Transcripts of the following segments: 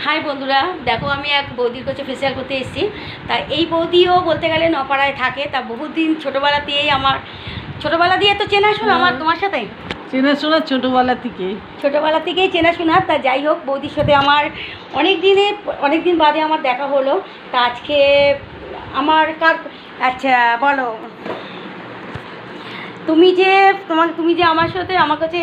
High বন্ধুরা, দেখো আমি এক বৌদির কাছে ফেসিয়াল করতে এসেছি। তা এই বৌদিও বলতে গেলে নপাড়ায় থাকে। তা বহুদিন ছোটোবেলা দিয়েই আমার ছোটোবেলা দিয়ে তো চেনাশোনা আমার তোমার সাথে চেনাশোনা ছোটোবেলা থেকেই চেনাশোনা। তা যাই হোক, বৌদির সাথে আমার অনেক দিন বাদে আমার দেখা হলো। তা আজকে আমার আচ্ছা বলো, তুমি যে আমার সাথে আমার কাছে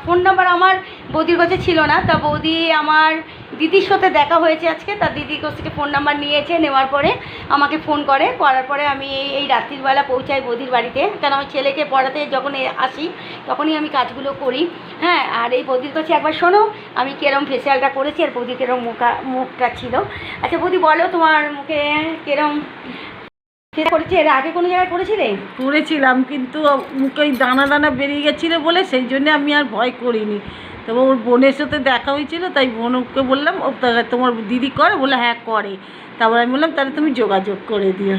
ফোন নাম্বার আমার বৌদির কাছে ছিল না। তা বৌদি আমার দিদির সাথে দেখা হয়েছে আজকে। তার দিদির কাছ থেকে ফোন নাম্বার নিয়েছে, নেওয়ার পরে আমাকে ফোন করার পরে আমি এই রাত্রিবেলা পৌঁছাই বৌদির বাড়িতে। কারণ আমার ছেলেকে পড়াতে যখন আসি তখনই আমি কাজগুলো করি। হ্যাঁ, আর এই বৌদির কাছে একবার শোনো আমি কিরম ফেসিয়ালটা করেছি আর বৌদির কিরম মুখটা ছিল। আচ্ছা বৌদি বলো, তোমার মুখে কিরম করেছি? এর আগে কোনো জায়গায় করেছিলাম, কিন্তু মুখে ওই দানা দানা বেরিয়ে গেছিলো বলে সেই জন্য আমি আর ভয় করিনি। তবে ওর বোনের সাথে দেখা হয়েছিল, তাই বোনকে বললাম ও তোমার দিদি করে, বলে হ্যাঁ করে। তারপর আমি বললাম তাহলে তুমি যোগাযোগ করে দিও।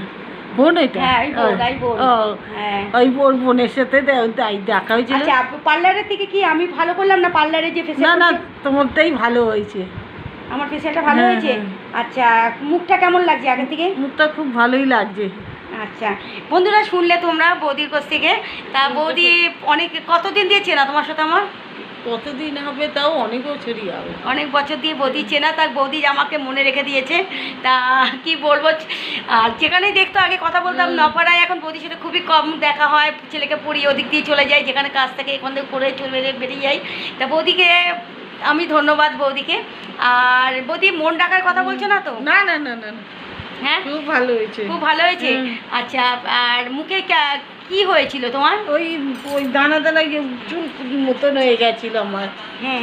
বোন এটা ওই ওর বোনের সাথে দেখা হয়েছিল। পার্লারের থেকে কি আমি ভালো করলাম না? পার্লারে যে ফেসিয়াল না তোমারটাই ভালো হয়েছে, আমার ফেসিয়ালটা ভালো হয়েছে। আচ্ছা, মুখটা কেমন লাগছে আগে থেকে? মুখটা খুব ভালোই লাগছে। আচ্ছা বন্ধুরা, শুনলে তোমরা বৌদির কাছ থেকে। তা বৌদি কতদিন দিয়ে চেনা তোমার সাথে? আমার কতদিন হবে, তাও অনেক বছরই হবে, অনেক বছর দিয়ে বৌদি চেনা। তার বৌদি আমাকে মনে রেখে দিয়েছে। তা কি বলবো, আর যেখানেই দেখতো আগে কথা বলতাম নপাড়ায়, এখন বৌদির সাথে খুবই কম দেখা হয়। ছেলেকে পড়িয়ে ওদিক দিয়ে চলে যাই, যেখানে কাজ থাকে এখান থেকে করে বেরিয়ে যাই। তা বৌদিকে আমি ধন্যবাদ বৌদিকে। আর বৌদি মন ডাকার কথা বলছো না তো? না, হ্যাঁ খুব ভালো হয়েছে, খুব ভালো হয়েছে। আচ্ছা, আর মুখে কি হয়েছিল তোমার? ওই দানা দানা চুল মতন হয়ে গেছিল আমার। হ্যাঁ